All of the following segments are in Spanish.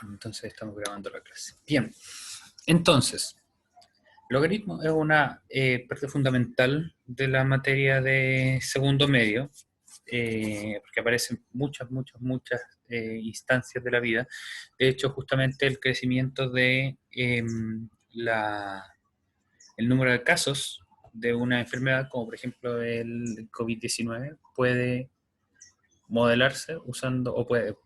Entonces estamos grabando la clase. Bien, entonces, logaritmo es una parte fundamental de la materia de segundo medio, porque aparecen muchas instancias de la vida. De hecho, justamente el crecimiento de el número de casos de una enfermedad, como por ejemplo el COVID-19, puede modelarse usando, o puede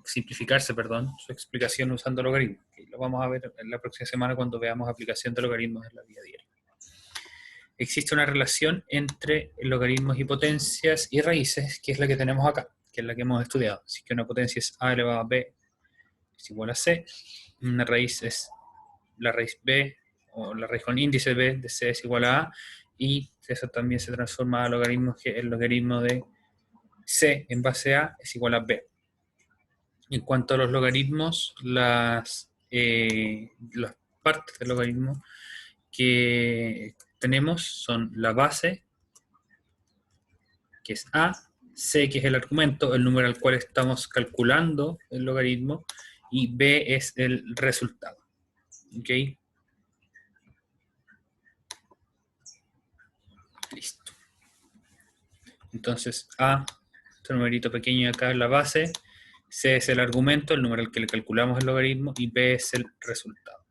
simplificarse, perdón, su explicación usando logaritmos. Y lo vamos a ver en la próxima semana cuando veamos aplicación de logaritmos en la vida diaria. Existe una relación entre logaritmos y potencias y raíces, que es la que tenemos acá, que es la que hemos estudiado. Así que una potencia es a elevado a b es igual a c, una raíz es la raíz b, o la raíz con índice b de c es igual a a, y eso también se transforma a logaritmos, que el logaritmo de c en base a es igual a b. En cuanto a los logaritmos, las partes del logaritmo que tenemos son la base, que es a, c, que es el argumento, el número al cual estamos calculando el logaritmo, y b es el resultado. ¿Ok? Listo. Entonces, a, este numerito pequeño acá es la base, c es el argumento, el número al que le calculamos el logaritmo, y b es el resultado.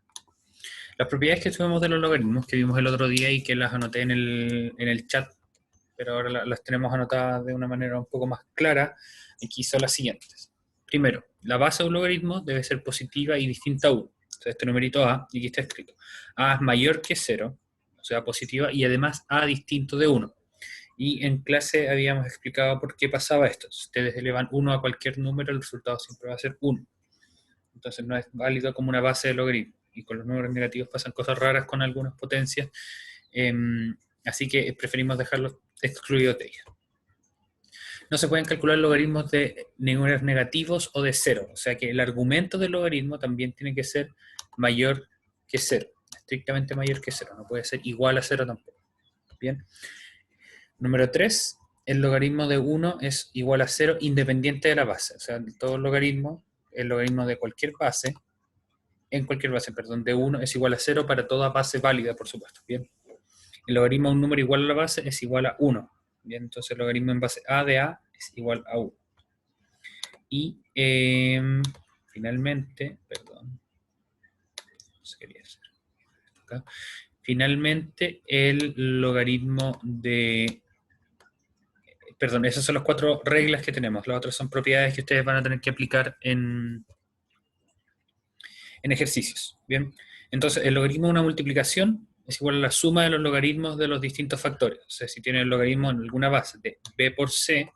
Las propiedades que tuvimos de los logaritmos, que vimos el otro día y que las anoté en el chat, pero ahora las tenemos anotadas de una manera un poco más clara, aquí son las siguientes. Primero, la base de un logaritmo debe ser positiva y distinta a 1. Entonces, este numerito a, y aquí está escrito, a es mayor que 0, o sea, positiva, y además a distinto de 1. Y en clase habíamos explicado por qué pasaba esto. Si ustedes elevan 1 a cualquier número, el resultado siempre va a ser 1. Entonces no es válido como una base de logaritmo. Y con los números negativos pasan cosas raras con algunas potencias, así que preferimos dejarlos excluidos de ellas. No se pueden calcular logaritmos de números negativos o de cero, o sea que el argumento del logaritmo también tiene que ser mayor que 0, estrictamente mayor que 0, no puede ser igual a 0 tampoco. Bien. Número 3, el logaritmo de 1 es igual a 0 independiente de la base, o sea, todo logaritmo, el logaritmo de cualquier base, de 1 es igual a 0 para toda base válida, por supuesto. Bien. El logaritmo de un número igual a la base es igual a 1. Bien, entonces el logaritmo en base a de a es igual a 1. Y finalmente, perdón, no sé qué quería hacer acá. Finalmente, el logaritmo de... Perdón, esas son las 4 reglas que tenemos. Las otras son propiedades que ustedes van a tener que aplicar en ejercicios. Bien, entonces el logaritmo de una multiplicación es igual a la suma de los logaritmos de los distintos factores. O sea, si tiene el logaritmo en alguna base de b por c,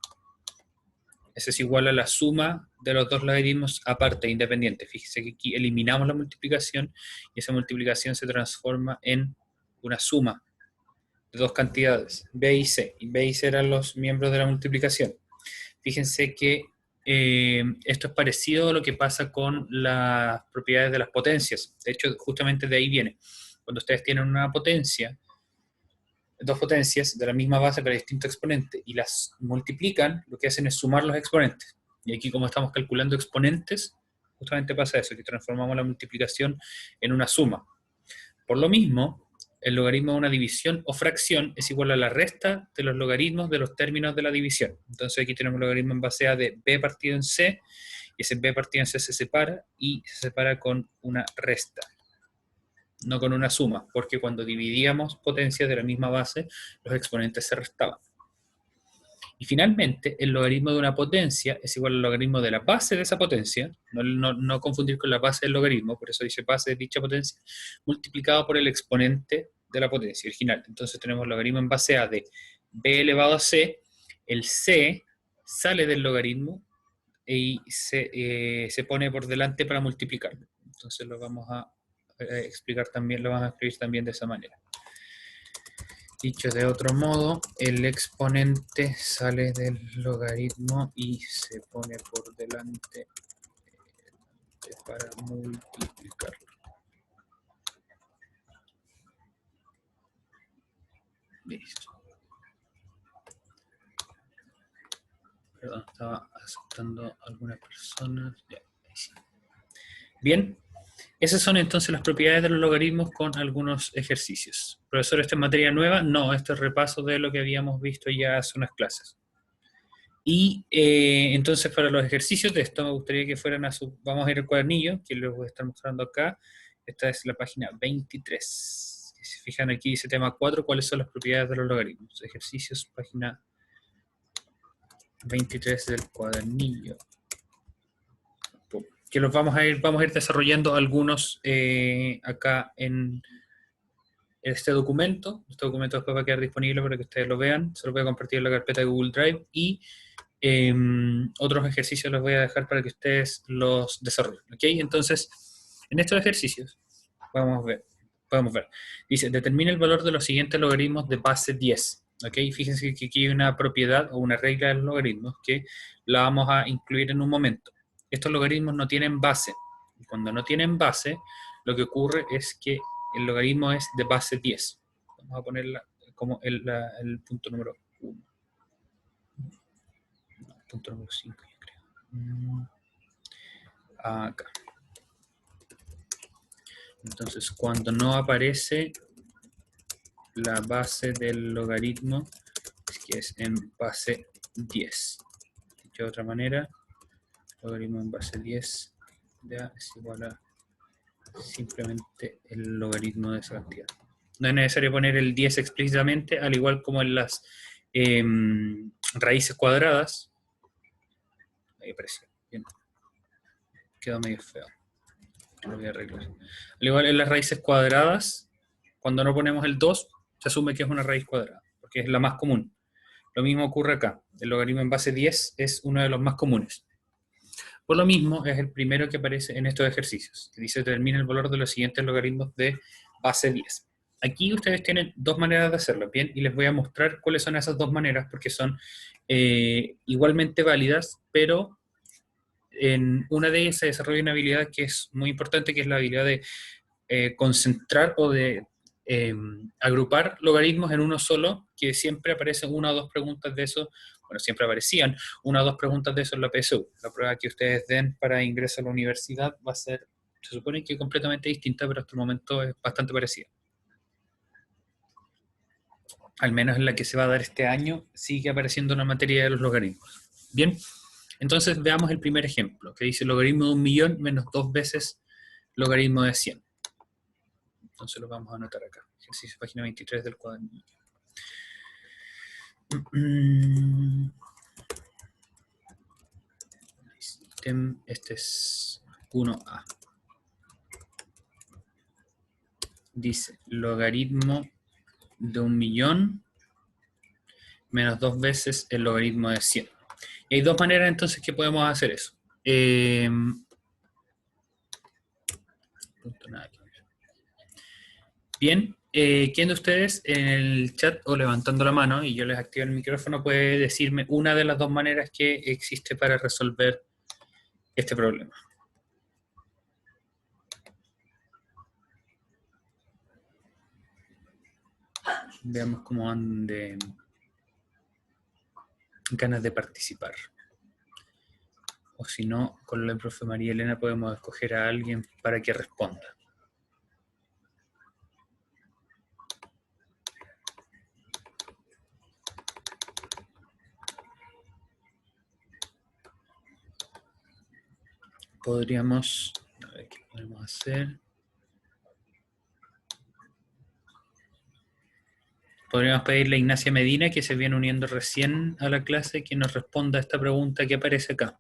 ese es igual a la suma de los dos logaritmos aparte, independientes. Fíjese que aquí eliminamos la multiplicación y esa multiplicación se transforma en una suma de dos cantidades, b y c. Y b y c eran los miembros de la multiplicación. Fíjense que esto es parecido a lo que pasa con las propiedades de las potencias. De hecho, justamente de ahí viene. Cuando ustedes tienen una potencia, dos potencias de la misma base para distintos exponentes y las multiplican, lo que hacen es sumar los exponentes. Y aquí, como estamos calculando exponentes, justamente pasa eso, que transformamos la multiplicación en una suma. Por lo mismo, el logaritmo de una división o fracción es igual a la resta de los logaritmos de los términos de la división. Entonces aquí tenemos un logaritmo en base a de b partido en c, y ese b partido en c se separa, y se separa con una resta, no con una suma, porque cuando dividíamos potencias de la misma base, los exponentes se restaban. Y finalmente, el logaritmo de una potencia es igual al logaritmo de la base de esa potencia, no confundir con la base del logaritmo, por eso dice base de dicha potencia, multiplicado por el exponente de la potencia original. Entonces tenemos logaritmo en base a de b elevado a c, el c sale del logaritmo y se pone por delante para multiplicarlo. Entonces lo vamos a explicar también, lo vamos a escribir también de esa manera. Dicho de otro modo, el exponente sale del logaritmo y se pone por delante para multiplicarlo. Listo. Perdón, estaba aceptando algunas personas. Ya, ahí sí. Bien, esas son entonces las propiedades de los logaritmos con algunos ejercicios. Profesor, ¿esta es materia nueva? No, esto es repaso de lo que habíamos visto ya hace unas clases. Y entonces para los ejercicios de esto me gustaría que fueran vamos a ir al cuadernillo, que les voy a estar mostrando acá. Esta es la página 23. Si se fijan aquí dice tema 4, ¿cuáles son las propiedades de los logaritmos? Ejercicios, página 23 del cuadernillo. Que los vamos a ir desarrollando algunos acá en este documento. Este documento después va a quedar disponible para que ustedes lo vean. Se lo voy a compartir en la carpeta de Google Drive y otros ejercicios los voy a dejar para que ustedes los desarrollen. ¿Ok? Entonces, en estos ejercicios, podemos ver. Dice, determina el valor de los siguientes logaritmos de base 10. ¿Ok? Fíjense que aquí hay una propiedad o una regla de los logaritmos que la vamos a incluir en un momento. Estos logaritmos no tienen base. Y cuando no tienen base, lo que ocurre es que el logaritmo es de base 10. Vamos a ponerla como el punto número 1. Punto número 5, yo creo. Acá. Entonces, cuando no aparece la base del logaritmo, es que es en base 10. Dicho de otra manera, logaritmo en base 10 ya es igual a simplemente el logaritmo de esa cantidad. No es necesario poner el 10 explícitamente, al igual como en las raíces cuadradas. Ahí apareció. Bien. Quedó medio feo. Lo voy a arreglar. Al igual en las raíces cuadradas, cuando no ponemos el 2, se asume que es una raíz cuadrada, porque es la más común. Lo mismo ocurre acá. El logaritmo en base 10 es uno de los más comunes. Por lo mismo, es el primero que aparece en estos ejercicios, que dice determina el valor de los siguientes logaritmos de base 10. Aquí ustedes tienen dos maneras de hacerlo, ¿bien? Y les voy a mostrar cuáles son esas dos maneras, porque son igualmente válidas, pero en una de ellas se desarrolla una habilidad que es muy importante, que es la habilidad de concentrar o de agrupar logaritmos en uno solo, que siempre aparecen una o dos preguntas de eso, bueno, siempre aparecían una o dos preguntas de eso en la PSU. La prueba que ustedes den para ingreso a la universidad va a ser, se supone que completamente distinta, pero hasta el momento es bastante parecida. Al menos en la que se va a dar este año, sigue apareciendo una materia de los logaritmos. Bien, entonces veamos el primer ejemplo, que dice logaritmo de 1.000.000 menos 2 veces logaritmo de 100. Entonces lo vamos a anotar acá. Ejercicio página 23 del cuadernillo. Este es 1A. Dice logaritmo de 1.000.000 menos 2 veces el logaritmo de 100. Y hay dos maneras entonces que podemos hacer eso. Bien, ¿quién de ustedes en el chat o levantando la mano y yo les activo el micrófono puede decirme una de las dos maneras que existe para resolver este problema? Veamos cómo andan de ganas de participar. O si no, con la profe María Elena podemos escoger a alguien para que responda. Podríamos, a ver qué podemos hacer. Podríamos pedirle a Ignacia Medina, que se viene uniendo recién a la clase, que nos responda a esta pregunta que aparece acá.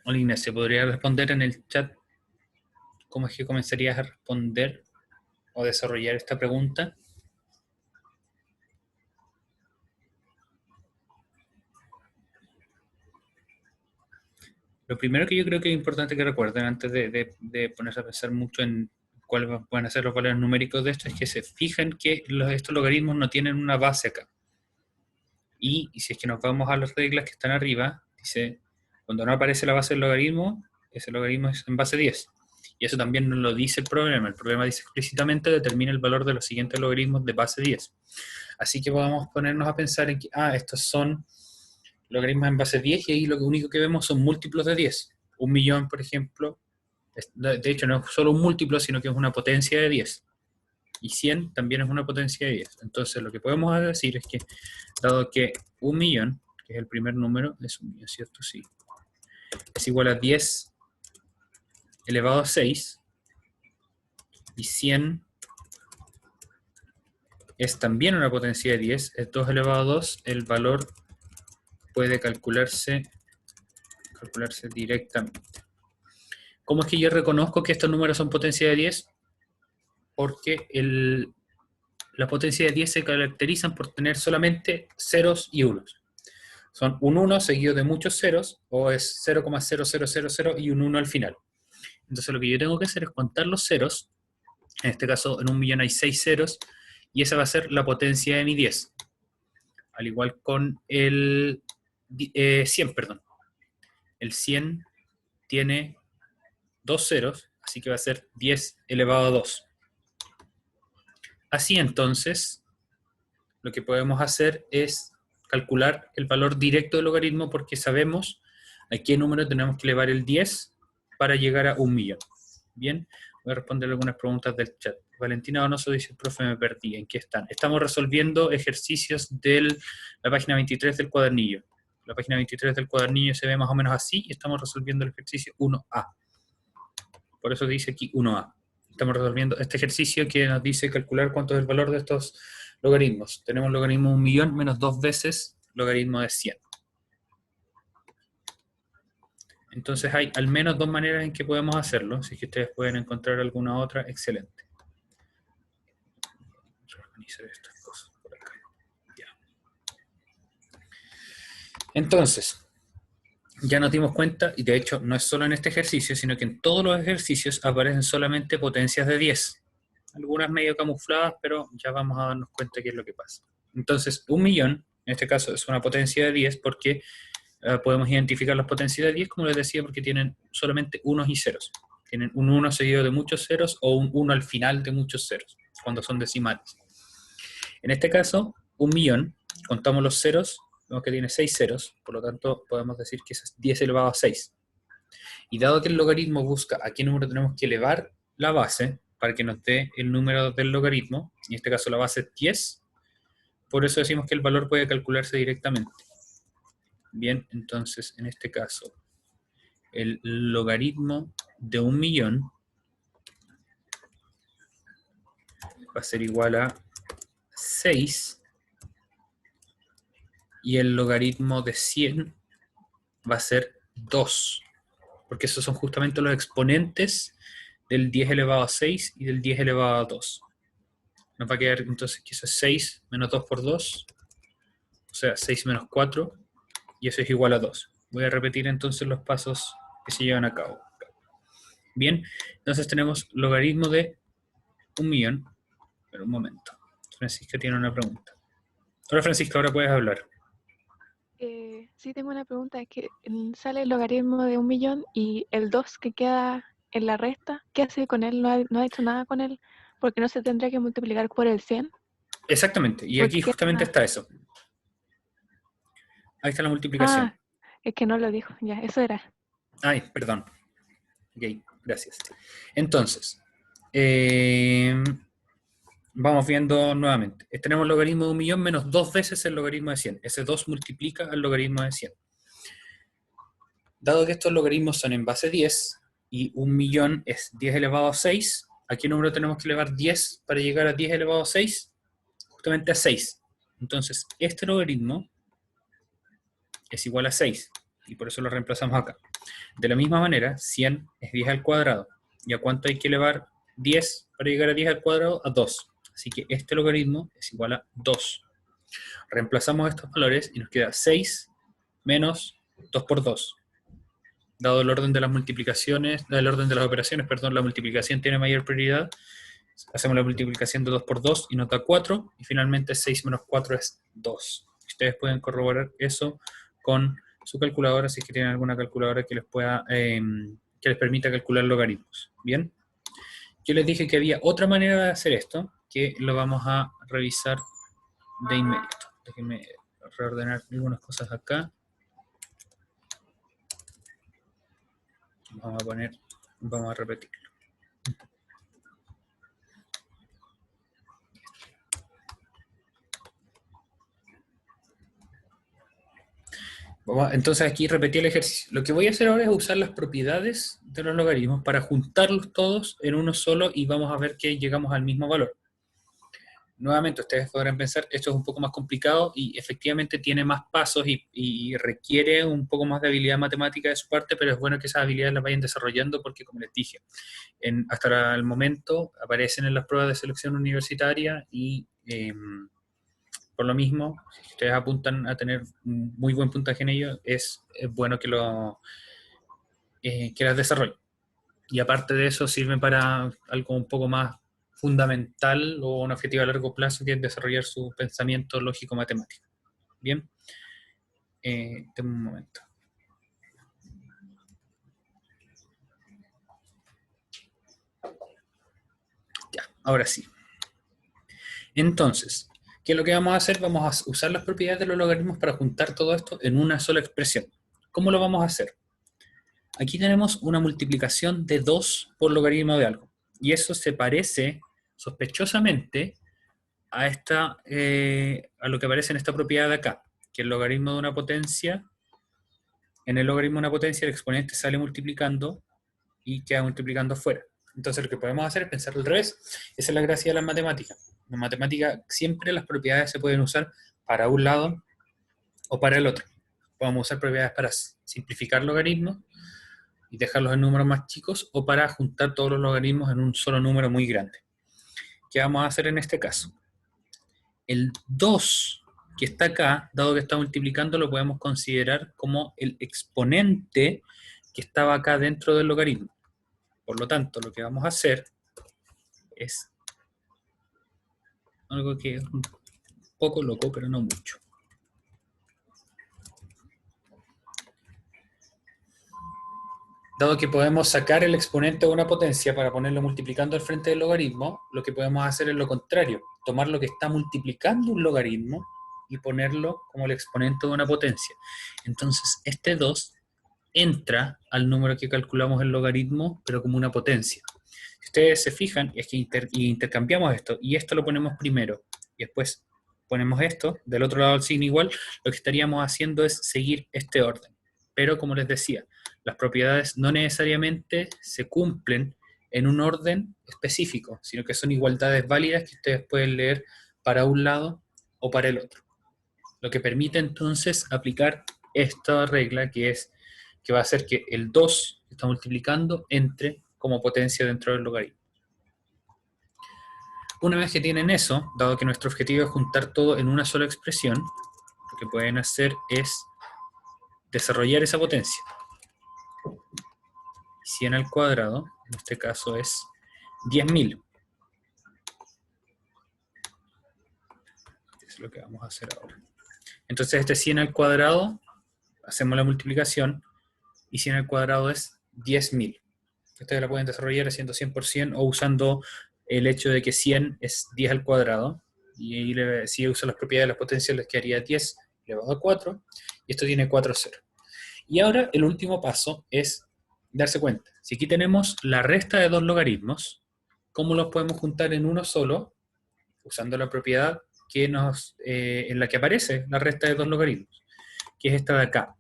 Hola Ignacia, ¿podría responder en el chat cómo es que comenzarías a responder o desarrollar esta pregunta? Lo primero que yo creo que es importante que recuerden antes de ponerse a pensar mucho en cuáles pueden ser los valores numéricos de esto, es que se fijen que estos logaritmos no tienen una base acá. Y si es que nos vamos a las reglas que están arriba, dice, cuando no aparece la base del logaritmo, ese logaritmo es en base 10. Y eso también nos lo dice el problema. El problema dice explícitamente determina el valor de los siguientes logaritmos de base 10. Así que vamos a ponernos a pensar en que, estos son logaritmos en base 10 y ahí lo único que vemos son múltiplos de 10. un millón, por ejemplo, de hecho no es solo un múltiplo, sino que es una potencia de 10. Y 100 también es una potencia de 10. Entonces lo que podemos decir es que, dado que un millón, que es el primer número, es un millón, ¿cierto? Sí. Es igual a 10 elevado a 6, y 100 es también una potencia de 10, es 2 elevado a 2, el valor puede calcularse directamente. ¿Cómo es que yo reconozco que estos números son potencia de 10? Porque la potencia de 10 se caracterizan por tener solamente ceros y unos. Son un 1 seguido de muchos ceros, o es 0,0000 y un 1 al final. Entonces lo que yo tengo que hacer es contar los ceros. En este caso, en un millón hay 6 ceros, y esa va a ser la potencia de mi 10. Al igual con el 100, perdón. El 100 tiene 2 ceros, así que va a ser 10 elevado a 2. Así entonces, lo que podemos hacer es calcular el valor directo del logaritmo, porque sabemos a qué número tenemos que elevar el 10 para llegar a un millón. Bien, voy a responder algunas preguntas del chat. Valentina Donoso dice: profe, me perdí, ¿en qué están? Estamos resolviendo ejercicios de la página 23 del cuadernillo. La página 23 del cuadernillo se ve más o menos así, y estamos resolviendo el ejercicio 1A. Por eso dice aquí 1A. Estamos resolviendo este ejercicio que nos dice calcular cuánto es el valor de estos logaritmos. Tenemos logaritmo de un millón menos 2 veces logaritmo de 100. Entonces hay al menos dos maneras en que podemos hacerlo. Si es que ustedes pueden encontrar alguna otra, excelente. Vamos a organizar estas cosas por acá. Ya. Entonces, ya nos dimos cuenta, y de hecho no es solo en este ejercicio, sino que en todos los ejercicios aparecen solamente potencias de 10. Algunas medio camufladas, pero ya vamos a darnos cuenta qué es lo que pasa. Entonces, un millón, en este caso, es una potencia de 10 porque podemos identificar las potencias de 10, como les decía, porque tienen solamente unos y ceros. Tienen un 1 seguido de muchos ceros, o un 1 al final de muchos ceros, cuando son decimales. En este caso, un millón, contamos los ceros, vemos que tiene 6 ceros, por lo tanto podemos decir que es 10 elevado a 6. Y dado que el logaritmo busca a qué número tenemos que elevar la base, para que nos dé el número del logaritmo, en este caso la base es 10, por eso decimos que el valor puede calcularse directamente. Bien, entonces en este caso, el logaritmo de un millón va a ser igual a 6, y el logaritmo de 100 va a ser 2, porque esos son justamente los exponentes del 10 elevado a 6 y del 10 elevado a 2. Nos va a quedar entonces que eso es 6 menos 2 por 2, o sea, 6 menos 4, y eso es igual a 2. Voy a repetir entonces los pasos que se llevan a cabo. Bien, entonces tenemos logaritmo de un millón. Pero un momento. Francisca tiene una pregunta. Hola Francisca, ahora puedes hablar. Sí, tengo una pregunta. Es que sale el logaritmo de un millón y el 2 que queda en la resta, ¿qué hace con él? No ha hecho nada con él, porque no se tendría que multiplicar por el 100, Exactamente, y aquí porque justamente está eso. Ahí está la multiplicación. Ah, es que no lo dijo, ya, eso era. Ay, perdón. Ok, gracias. Entonces, vamos viendo nuevamente. Tenemos el logaritmo de un millón menos 2 veces el logaritmo de 100. Ese 2 multiplica al logaritmo de 100. Dado que estos logaritmos son en base 10, y un millón es 10 elevado a 6, ¿a qué número tenemos que elevar 10 para llegar a 10 elevado a 6? Justamente a 6. Entonces, este logaritmo es igual a 6, y por eso lo reemplazamos acá. De la misma manera, 100 es 10 al cuadrado. ¿Y a cuánto hay que elevar 10 para llegar a 10 al cuadrado? A 2. Así que este logaritmo es igual a 2. Reemplazamos estos valores y nos queda 6 menos 2 por 2. Dado el orden de las multiplicaciones, el orden de las operaciones, perdón, la multiplicación tiene mayor prioridad. Hacemos la multiplicación de 2 por 2 y nos da 4. Y finalmente 6 menos 4 es 2. Ustedes pueden corroborar eso con su calculadora, si es que tienen alguna calculadora que les pueda, que les permita calcular logaritmos. Bien. Yo les dije que había otra manera de hacer esto, que lo vamos a revisar de inmediato. Déjenme reordenar algunas cosas acá. Vamos a repetirlo. Entonces aquí repetí el ejercicio. Lo que voy a hacer ahora es usar las propiedades de los logaritmos para juntarlos todos en uno solo y vamos a ver que llegamos al mismo valor. Nuevamente, ustedes podrán pensar, esto es un poco más complicado y efectivamente tiene más pasos y requiere un poco más de habilidad matemática de su parte, pero es bueno que esas habilidades las vayan desarrollando porque, como les dije, hasta el momento aparecen en las pruebas de selección universitaria y por lo mismo, si ustedes apuntan a tener un muy buen puntaje en ello, es bueno que las desarrollen. Y aparte de eso, sirven para algo un poco más fundamental o un objetivo a largo plazo, que es desarrollar su pensamiento lógico-matemático. Bien, denme un momento. Ya, ahora sí. Entonces, ¿qué es lo que vamos a hacer? Vamos a usar las propiedades de los logaritmos para juntar todo esto en una sola expresión. ¿Cómo lo vamos a hacer? Aquí tenemos una multiplicación de 2 por logaritmo de algo. Y eso se parece sospechosamente a lo que aparece en esta propiedad de acá, que el logaritmo de una potencia, en el logaritmo de una potencia el exponente sale multiplicando y queda multiplicando afuera. Entonces lo que podemos hacer es pensar al revés. Esa es la gracia de las matemáticas. En matemática siempre las propiedades se pueden usar para un lado o para el otro. Podemos usar propiedades para simplificar logaritmos y dejarlos en números más chicos, o para juntar todos los logaritmos en un solo número muy grande. ¿Qué vamos a hacer en este caso? El 2 que está acá, dado que está multiplicando, lo podemos considerar como el exponente que estaba acá dentro del logaritmo. Por lo tanto, lo que vamos a hacer es algo que es un poco loco, pero no mucho. Dado que podemos sacar el exponente de una potencia para ponerlo multiplicando al frente del logaritmo, lo que podemos hacer es lo contrario, tomar lo que está multiplicando un logaritmo y ponerlo como el exponente de una potencia. Entonces, este 2 entra al número que calculamos el logaritmo, pero como una potencia. Si ustedes se fijan, es que intercambiamos esto, y esto lo ponemos primero, y después ponemos esto, del otro lado del signo igual, lo que estaríamos haciendo es seguir este orden. Pero, como les decía, las propiedades no necesariamente se cumplen en un orden específico, sino que son igualdades válidas que ustedes pueden leer para un lado o para el otro. Lo que permite entonces aplicar esta regla, que va a hacer que el 2 que está multiplicando entre como potencia dentro del logaritmo. Una vez que tienen eso, dado que nuestro objetivo es juntar todo en una sola expresión, lo que pueden hacer es desarrollar esa potencia. 100 al cuadrado, en este caso es 10.000. Es lo que vamos a hacer ahora. Entonces este 100 al cuadrado, hacemos la multiplicación, y 100 al cuadrado es 10.000. Ustedes la pueden desarrollar haciendo 100% o usando el hecho de que 100 es 10 al cuadrado, y ahí si uso las propiedades de las potencias les quedaría 10 elevado a 4, y esto tiene 4 ceros. Y ahora el último paso es darse cuenta. Si aquí tenemos la resta de dos logaritmos, ¿cómo los podemos juntar en uno solo? Usando la propiedad en la que aparece la resta de dos logaritmos, que es esta de acá.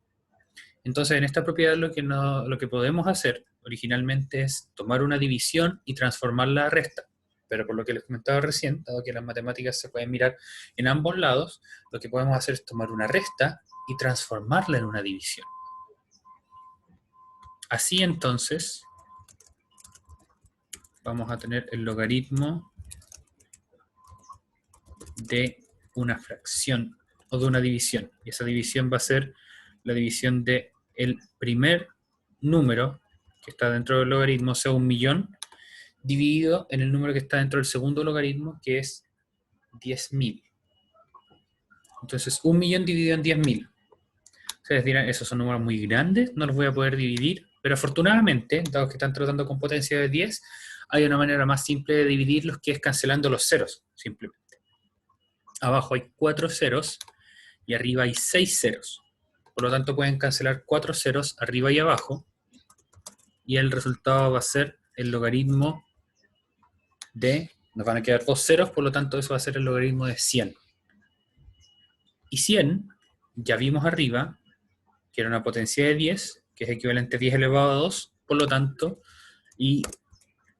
Entonces, en esta propiedad lo que podemos hacer originalmente es tomar una división y transformarla a resta. Pero por lo que les comentaba recién, dado que las matemáticas se pueden mirar en ambos lados, lo que podemos hacer es tomar una resta y transformarla en una división. Así entonces, vamos a tener el logaritmo de una fracción o de una división. Y esa división va a ser la división del primer número que está dentro del logaritmo, o sea, 1.000.000, dividido en el número que está dentro del segundo logaritmo, que es 10.000. Entonces, 1.000.000 dividido en 10.000. Ustedes dirán, esos son números muy grandes, no los voy a poder dividir, pero afortunadamente, dado que están tratando con potencia de 10, hay una manera más simple de dividirlos, que es cancelando los ceros, simplemente. Abajo hay 4 ceros y arriba hay 6 ceros. Por lo tanto, pueden cancelar 4 ceros arriba y abajo. y el resultado va a ser el logaritmo de, nos van a quedar dos ceros, por lo tanto eso va a ser el logaritmo de 100. Y 100, ya vimos arriba, que era una potencia de 10, que es equivalente a 10 elevado a 2, por lo tanto, y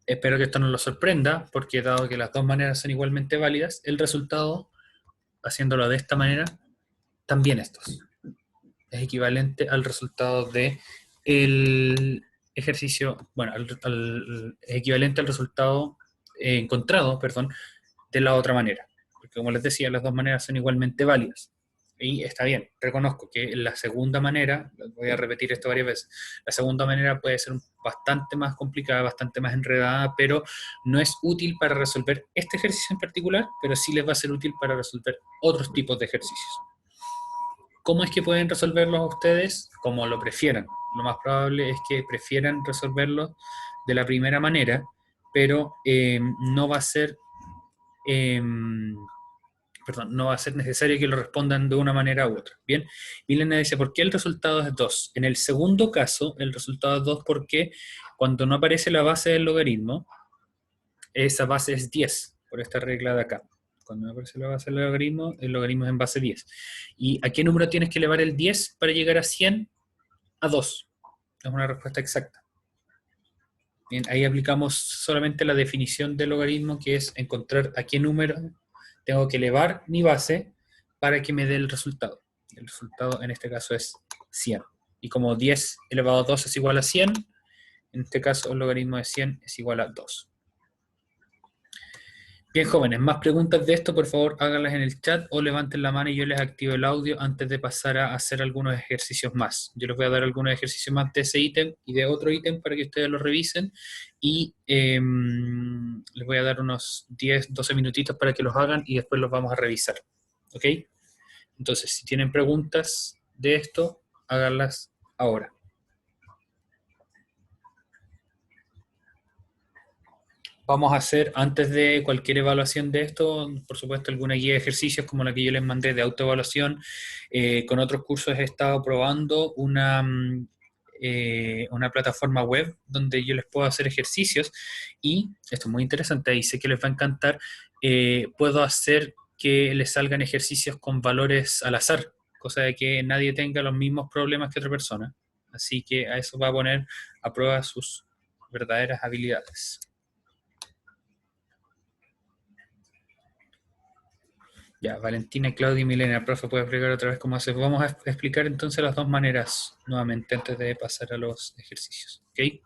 espero que esto no lo sorprenda, porque dado que las dos maneras son igualmente válidas, el resultado, haciéndolo de esta manera, también estos. Es equivalente al resultado de el ejercicio, bueno, es equivalente al resultado encontrado, perdón, de la otra manera. Porque como les decía, las dos maneras son igualmente válidas. Y está bien, reconozco que la segunda manera, voy a repetir esto varias veces, la segunda manera puede ser bastante más complicada, bastante más enredada, pero no es útil para resolver este ejercicio en particular, pero sí les va a ser útil para resolver otros tipos de ejercicios. ¿Cómo es que pueden resolverlos ustedes? Como lo prefieran. Lo más probable es que prefieran resolverlos de la primera manera, pero no va a ser... no va a ser necesario que lo respondan de una manera u otra. Bien, Milena dice, ¿por qué el resultado es 2? En el segundo caso, el resultado es 2 porque cuando no aparece la base del logaritmo, esa base es 10, por esta regla de acá. Cuando no aparece la base del logaritmo, el logaritmo es en base 10. ¿Y a qué número tienes que elevar el 10 para llegar a 100? A 2. Es una respuesta exacta. Bien, ahí aplicamos solamente la definición del logaritmo, que es encontrar a qué número tengo que elevar mi base para que me dé el resultado. El resultado en este caso es 100. Y como 10 elevado a 2 es igual a 100, en este caso el logaritmo de 100 es igual a 2. Bien, jóvenes, más preguntas de esto, por favor, háganlas en el chat o levanten la mano y yo les activo el audio antes de pasar a hacer algunos ejercicios más. Yo les voy a dar algunos ejercicios más de ese ítem y de otro ítem para que ustedes lo revisen y les voy a dar unos 10, 12 minutitos para que los hagan y después los vamos a revisar. ¿Ok? Entonces, si tienen preguntas de esto, háganlas ahora. Vamos a hacer, antes de cualquier evaluación de esto, por supuesto, alguna guía de ejercicios como la que yo les mandé de autoevaluación. Con otros cursos he estado probando una plataforma web donde yo les puedo hacer ejercicios y, esto es muy interesante y sé que les va a encantar, puedo hacer que les salgan ejercicios con valores al azar, cosa de que nadie tenga los mismos problemas que otra persona. Así que a eso va a poner a prueba sus verdaderas habilidades. Ya, Valentina, Claudia y Milena, profe, ¿puede explicar otra vez cómo hace? Vamos a explicar entonces las dos maneras nuevamente antes de pasar a los ejercicios. ¿Ok?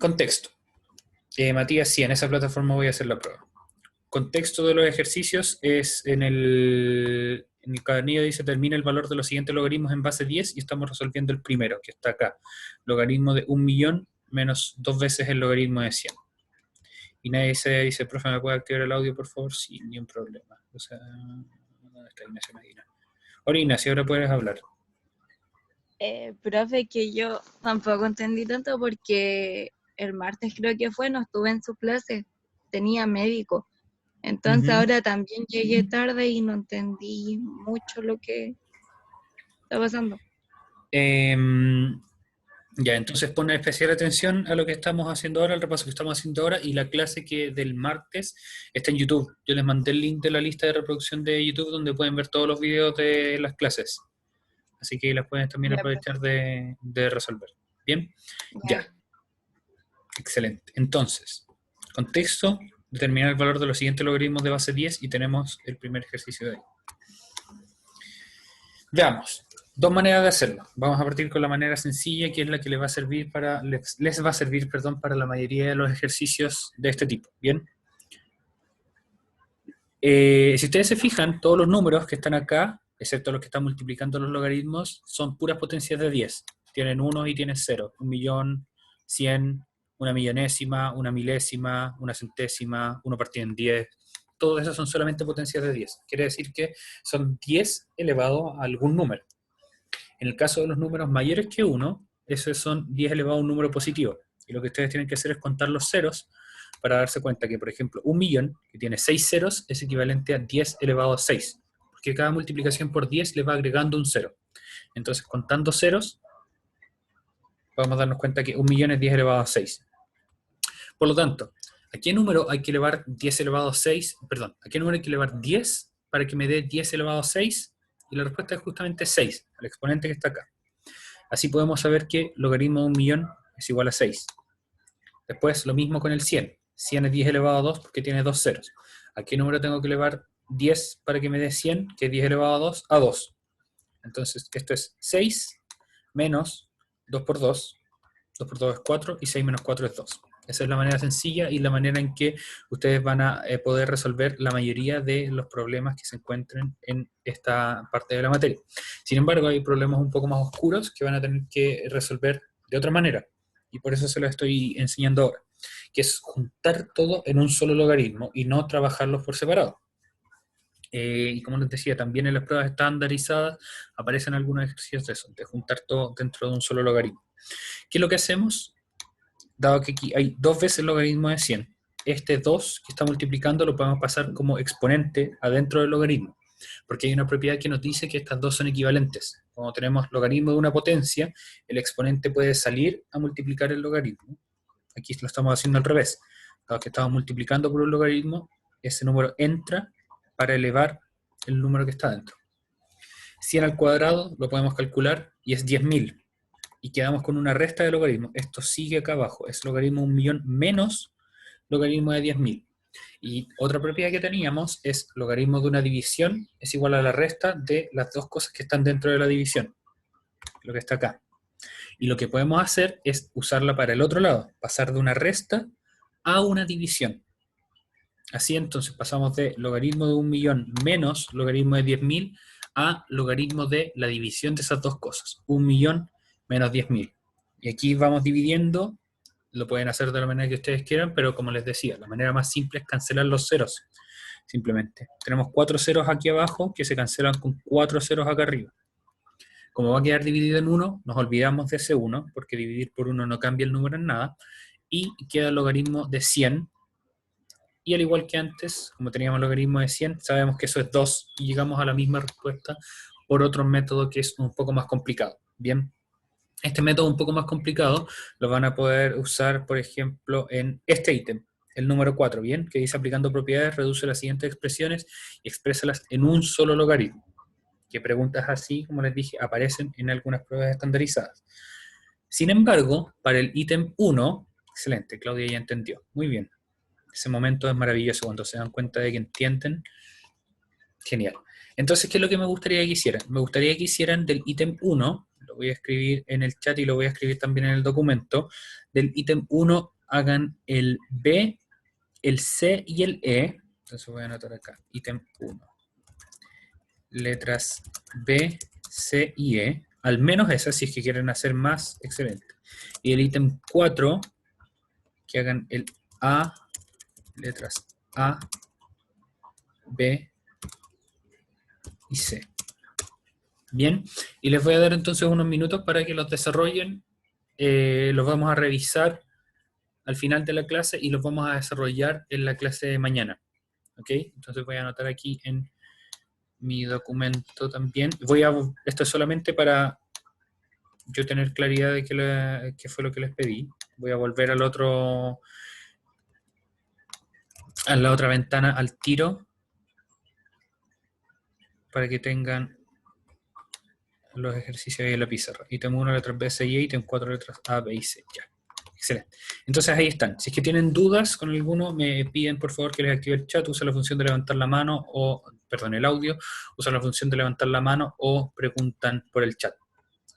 Contexto. Matías, sí, en esa plataforma voy a hacer la prueba. Contexto de los ejercicios es en el cuadernillo dice termina el valor de los siguientes logaritmos en base 10 y estamos resolviendo el primero, que está acá. Logaritmo de 1.000.000 menos 2 veces el logaritmo de 100. Y nadie dice, profe, ¿me puede activar el audio, por favor? Sí, ni un problema. O sea, ¿dónde está Ignacio Medina? Hola, Ignacio, ahora puedes hablar. Profe, que yo tampoco entendí tanto porque el martes creo que fue, no estuve en su clase, tenía médico. Entonces ahora también llegué tarde y no entendí mucho lo que está pasando. Ya, entonces pone especial atención a lo que estamos haciendo ahora, el repaso que estamos haciendo ahora, y la clase que del martes está en YouTube. Yo les mandé el link de la lista de reproducción de YouTube donde pueden ver todos los videos de las clases. Así que las pueden también aprovechar de resolver. ¿Bien? Ya. Excelente. Entonces, contexto, determinar el valor de los siguientes logaritmos de base 10 y tenemos el primer ejercicio de ahí. Veamos. Dos maneras de hacerlo. Vamos a partir con la manera sencilla, que es la que les va a servir para la mayoría de los ejercicios de este tipo. ¿Bien? Si ustedes se fijan, todos los números que están acá, excepto los que están multiplicando los logaritmos, son puras potencias de 10. Tienen 1 y tienen 0. 1.000.000, 100, una millonésima, una milésima, una centésima, 1 partido en 10. Todos esos son solamente potencias de 10. Quiere decir que son 10 elevado a algún número. En el caso de los números mayores que 1, esos son 10 elevado a un número positivo. Y lo que ustedes tienen que hacer es contar los ceros para darse cuenta que, por ejemplo, 1.000.000, que tiene 6 ceros, es equivalente a 10 elevado a 6. Porque cada multiplicación por 10 le va agregando un cero. Entonces, contando ceros, podemos darnos cuenta que 1.000.000 es 10 elevado a 6. Por lo tanto, ¿a qué número hay que elevar 10 elevado a 6? Perdón, ¿a qué número hay que elevar 10 para que me dé 10 elevado a 6? Y la respuesta es justamente 6, el exponente que está acá. Así podemos saber que logaritmo de 1.000.000 es igual a 6. Después, lo mismo con el 100. 100 es 10 elevado a 2 porque tiene dos ceros. ¿A qué número tengo que elevar 10 para que me dé 100? Que es 10 elevado a 2, a 2. Entonces, esto es 6 menos 2 por 2. 2 por 2 es 4 y 6 menos 4 es 2. Esa es la manera sencilla y la manera en que ustedes van a poder resolver la mayoría de los problemas que se encuentren en esta parte de la materia. Sin embargo, hay problemas un poco más oscuros que van a tener que resolver de otra manera. Y por eso se lo estoy enseñando ahora, que es juntar todo en un solo logaritmo y no trabajarlos por separado. Y como les decía, también en las pruebas estandarizadas aparecen algunos ejercicios de eso, de juntar todo dentro de un solo logaritmo. ¿Qué es lo que hacemos? Dado que aquí hay 2 veces el logaritmo de 100, este 2 que está multiplicando lo podemos pasar como exponente adentro del logaritmo, porque hay una propiedad que nos dice que estas dos son equivalentes. Cuando tenemos logaritmo de una potencia, el exponente puede salir a multiplicar el logaritmo. Aquí lo estamos haciendo al revés. Dado que estamos multiplicando por un logaritmo, ese número entra para elevar el número que está dentro. 100 al cuadrado lo podemos calcular y es 10.000. Y quedamos con una resta de logaritmos. Esto sigue acá abajo. Es logaritmo de 1.000.000 menos logaritmo de 10.000. Y otra propiedad que teníamos es logaritmo de una división es igual a la resta de las dos cosas que están dentro de la división. Lo que está acá. Y lo que podemos hacer es usarla para el otro lado. Pasar de una resta a una división. Así entonces pasamos de logaritmo de 1.000.000 menos logaritmo de 10.000 a logaritmo de la división de esas dos cosas. 1.000.000 menos 10.000. Y aquí vamos dividiendo, lo pueden hacer de la manera que ustedes quieran, pero como les decía, la manera más simple es cancelar los ceros, simplemente. Tenemos 4 ceros aquí abajo que se cancelan con 4 ceros acá arriba. Como va a quedar dividido en 1, nos olvidamos de ese 1, porque dividir por 1 no cambia el número en nada, y queda el logaritmo de 100, y al igual que antes, como teníamos el logaritmo de 100, sabemos que eso es 2, y llegamos a la misma respuesta por otro método que es un poco más complicado. Bien, este método un poco más complicado lo van a poder usar, por ejemplo, en este ítem, el número 4, ¿bien? Que dice aplicando propiedades, reduce las siguientes expresiones y exprésalas en un solo logaritmo. Que preguntas así, como les dije, aparecen en algunas pruebas estandarizadas. Sin embargo, para el ítem 1, excelente, Claudia ya entendió, muy bien. Ese momento es maravilloso cuando se dan cuenta de que entienden. Genial. Entonces, ¿qué es lo que me gustaría que hicieran? Me gustaría que hicieran del ítem 1, lo voy a escribir en el chat y lo voy a escribir también en el documento, del ítem 1 hagan el B, el C y el E. Entonces voy a anotar acá, ítem 1. Letras B, C y E. Al menos esas, si es que quieren hacer más, excelente. Y el ítem 4, que hagan el A, letras A, B y C. Bien, y les voy a dar entonces unos minutos para que los desarrollen. Los vamos a revisar al final de la clase y los vamos a desarrollar en la clase de mañana. ¿Ok? Entonces voy a anotar aquí en mi documento también. Esto es solamente para yo tener claridad de qué fue lo que les pedí. Voy a volver a la otra ventana al tiro para que tengan los ejercicios ahí en la pizarra. Ítem 1, letras B, C y E, ítem 4, letras A, B y C. Ya. Excelente. Entonces ahí están. Si es que tienen dudas con alguno, me piden por favor que les active el chat, usa la función de levantar la mano el audio, usa la función de levantar la mano o preguntan por el chat.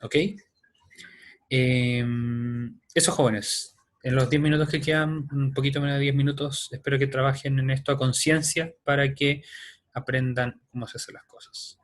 ¿Ok? Eso, jóvenes. En los 10 minutos que quedan, un poquito menos de 10 minutos, espero que trabajen en esto a conciencia para que aprendan cómo se hacen las cosas.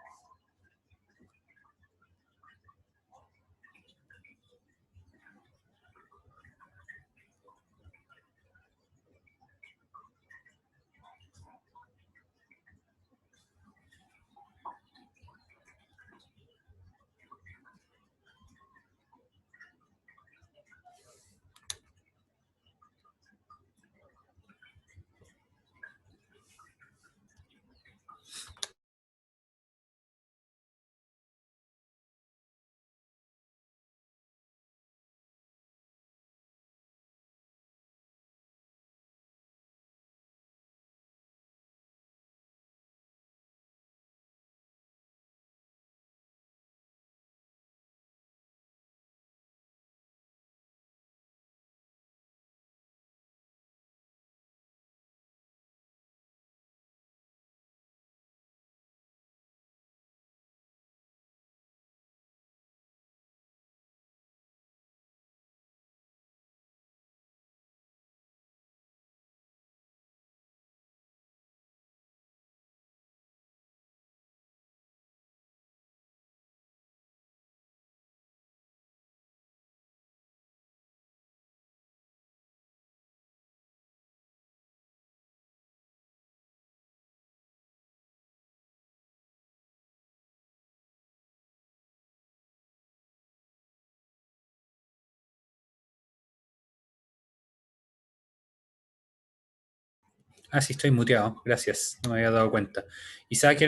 Ah, sí, estoy muteado. Gracias. No me había dado cuenta. Isaac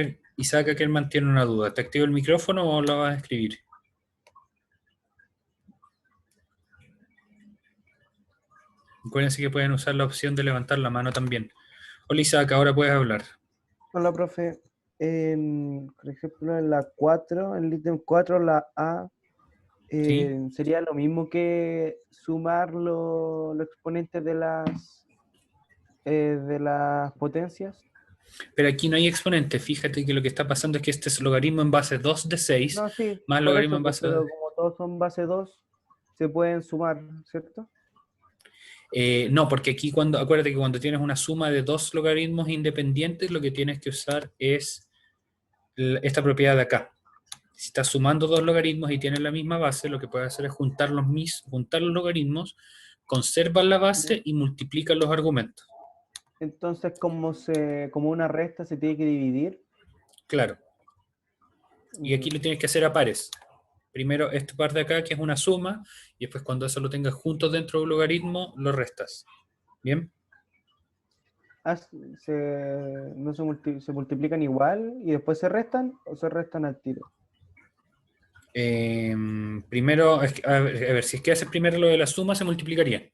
Ackerman tiene una duda. ¿Te activo el micrófono o lo vas a escribir? Acuérdense que pueden usar la opción de levantar la mano también. Hola Isaac, ahora puedes hablar. Hola, profe. Por ejemplo, en la 4, en el ítem 4, la A, ¿Sí? sería lo mismo que sumar los exponentes de las potencias. Pero aquí no hay exponente. Fíjate que lo que está pasando es que este es logaritmo en base 2 de 6 No, sí, más por logaritmo eso, en pues, base 2 pero como todos son base 2, se pueden sumar, ¿cierto? No, porque aquí acuérdate que cuando tienes una suma de dos logaritmos independientes, lo que tienes que usar es esta propiedad de acá. Si estás sumando dos logaritmos y tienes la misma base, lo que puedes hacer es juntar los logaritmos, conservas la Ya. base y multiplicas los argumentos. Entonces, como una resta se tiene que dividir. Claro. Y aquí lo tienes que hacer a pares. Primero esta parte de acá, que es una suma, y después cuando eso lo tengas juntos dentro de un logaritmo, lo restas. ¿Bien? Ah, no se multiplican igual y después se restan o se restan al tiro. Primero, a ver, si es que haces primero lo de la suma, se multiplicarían.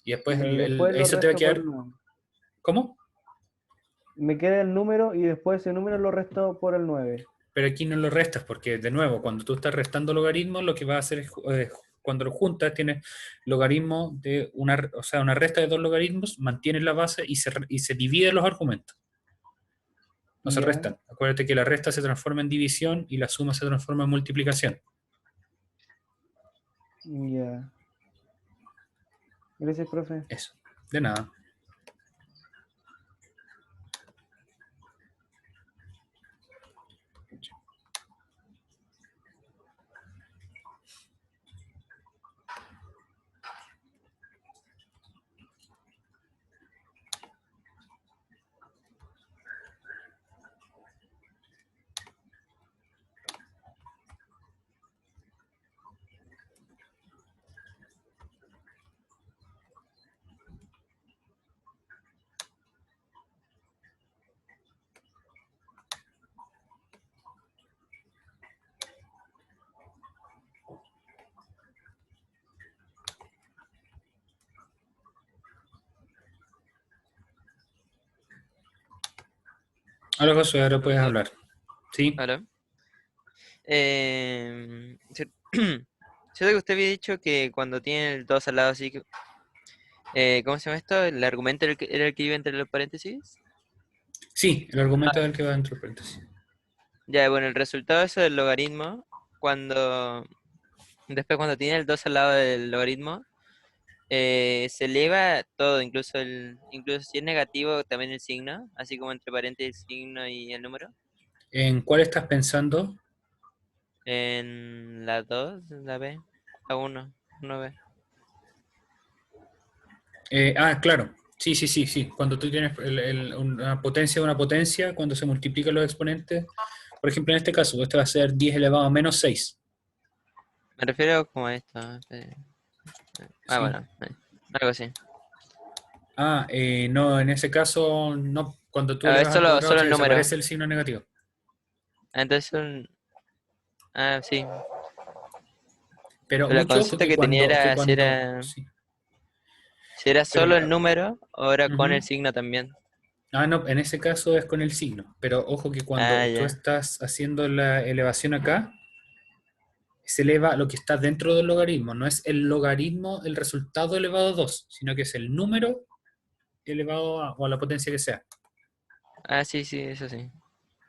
Y después Y después lo eso te va a resto por quedar. el 9. ¿Cómo? Me queda el número y después ese número lo resto por el 9. Pero aquí no lo restas, porque de nuevo, cuando tú estás restando logaritmos, lo que va a hacer es, cuando lo juntas, tienes logaritmo de o sea, una resta de dos logaritmos, mantienes la base y se dividen los argumentos. No se Ya, restan. Acuérdate que la resta se transforma en división y la suma se transforma en multiplicación. ya. Gracias, profe. Eso. De nada. Ahora, Josué, ahora puedes Profesor, hablar. ¿Sí? hola. Siento que usted había dicho que cuando tiene el 2 al lado, así que, ¿cómo se llama esto? ¿El argumento era el que iba entre los paréntesis? Sí, el argumento Ah, del que va dentro del paréntesis. ya, bueno, el resultado de eso del logaritmo, después cuando tiene el 2 al lado del logaritmo, se eleva todo, incluso si es negativo, también el signo, así como entre paréntesis el signo y el número. ¿En cuál estás pensando? En la 2 la B, la 1 B. Claro. Sí, sí, sí, sí. Cuando tú tienes una potencia de una potencia, cuando se multiplican los exponentes, por ejemplo, en este caso, este va a ser 10 elevado a menos 6. Me refiero como a esto. ¿Sí? Bueno, algo así. No, en ese caso, no. Cuando tú Es elevas al cuadrado, solo te el número. desaparece el signo negativo. Entonces, sí. Pero Pero la mucho ojo consulta que que tenía era sí. si era Pero, solo el número o ahora con el ujú. signo también. No, en ese caso es con el signo. Pero ojo que Ah, cuando tú ya. estás haciendo la elevación acá, se eleva lo que está dentro del logaritmo. No es el logaritmo, el resultado elevado a 2, sino que es el número elevado o a la potencia que sea. Ah, sí, sí, eso sí.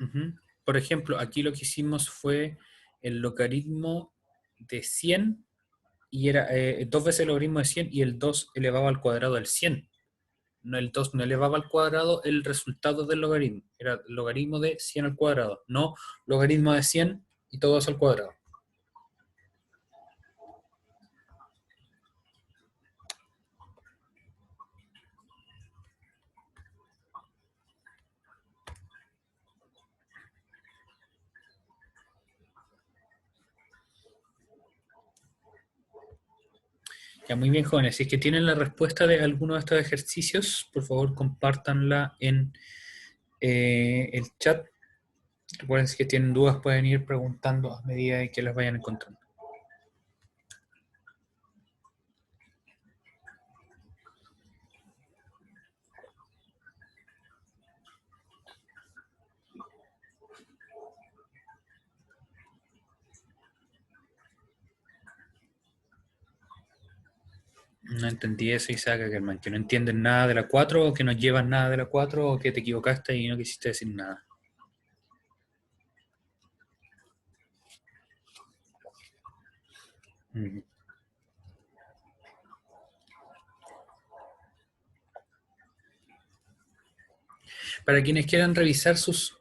Ujú. Por ejemplo, aquí lo que hicimos fue el logaritmo de 100 y era dos veces el logaritmo de 100 y el 2 elevado al cuadrado del 100. No, el 2 no elevaba al cuadrado el resultado del logaritmo. Era logaritmo de 100 al cuadrado, no logaritmo de 100 y todo eso al cuadrado. Ya, muy bien, jóvenes. Si es que tienen la respuesta de alguno de estos ejercicios, por favor, compártanla en el chat. Recuerden, si que tienen dudas, pueden ir preguntando a medida de que las vayan encontrando. No entendí eso, Isaac Ackerman, que no entienden nada de la 4 o que no llevan nada de la 4 o que te equivocaste y no quisiste decir nada. Ujú. Para quienes quieran revisar sus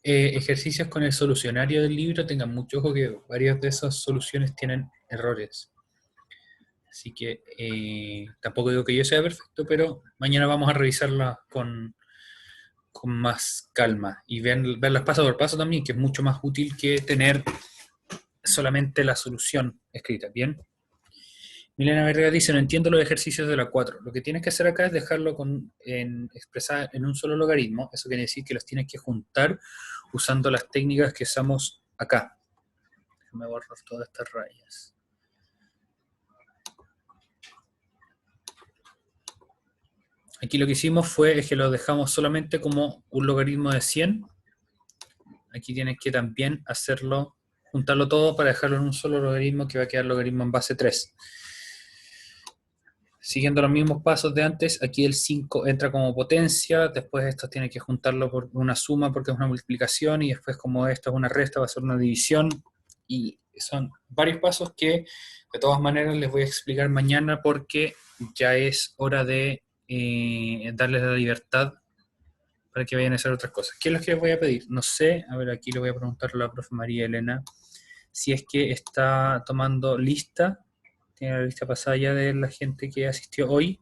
ejercicios con el solucionario del libro, tengan mucho ojo que varias de esas soluciones tienen errores. Así que tampoco digo que yo sea perfecto, pero mañana vamos a revisarla con más calma y verlas paso por paso también, que es mucho más útil que tener solamente la solución escrita. ¿Bien? Milena Vergara dice, no entiendo los ejercicios de la 4. Lo que tienes que hacer acá es dejarlo expresar en un solo logaritmo. Eso quiere decir que los tienes que juntar usando las técnicas que usamos acá. Déjame borrar todas estas rayas. Aquí lo que hicimos es que lo dejamos solamente como un logaritmo de 100. Aquí tienes que también juntarlo todo para dejarlo en un solo logaritmo que va a quedar logaritmo en base 3. Siguiendo los mismos pasos de antes, aquí el 5 entra como potencia, después esto tiene que juntarlo por una suma porque es una multiplicación, y después como esto es una resta va a ser una división, y son varios pasos que de todas maneras les voy a explicar mañana porque ya es hora de darles la libertad para que vayan a hacer otras cosas. ¿Qué es lo que les voy a pedir? No sé, a ver, aquí le voy a preguntar a la profe María Elena si es que está tomando lista. Tiene la lista pasada ya de la gente que asistió hoy.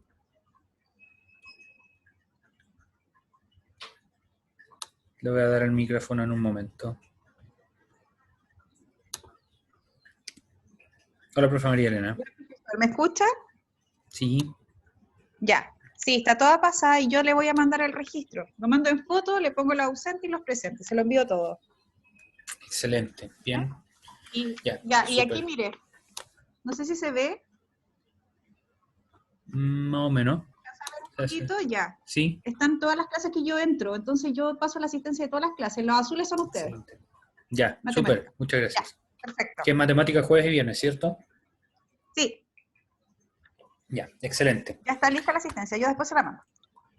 Le voy a dar el micrófono en un momento. Hola, profe María Elena. ¿Me escucha? Sí. Ya. Sí, está toda pasada y yo le voy a mandar el registro. Lo mando en foto, le pongo los ausentes y los presentes. Se lo envío todo. Excelente. Bien. Y, Ya, y aquí, mire, no sé si se ve. Más o menos. Un poquito, ya. Sí. Están todas las clases que yo entro, entonces yo paso la asistencia de todas las clases. Los azules son ustedes. Excelente. Ya, Matemática. súper. Muchas gracias. Ya, perfecto. Que es matemática jueves y viernes, ¿cierto? Sí. Ya, excelente. Ya está lista la asistencia, yo después se la mando.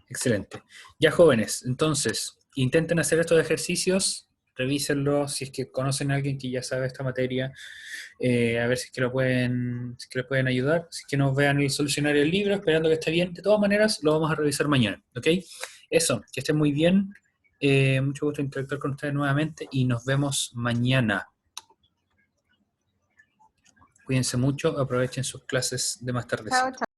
Excelente. Ya, jóvenes, entonces, intenten hacer estos ejercicios, revísenlos si es que conocen a alguien que ya sabe esta materia, a ver si es que les pueden ayudar, si es que nos vean el solucionario del libro, esperando que esté bien. De todas maneras, lo vamos a revisar mañana, ¿ok? Eso, que estén muy bien. Mucho gusto interactuar con ustedes nuevamente y nos vemos mañana. Cuídense mucho, aprovechen sus clases de más tarde. Chao, chao.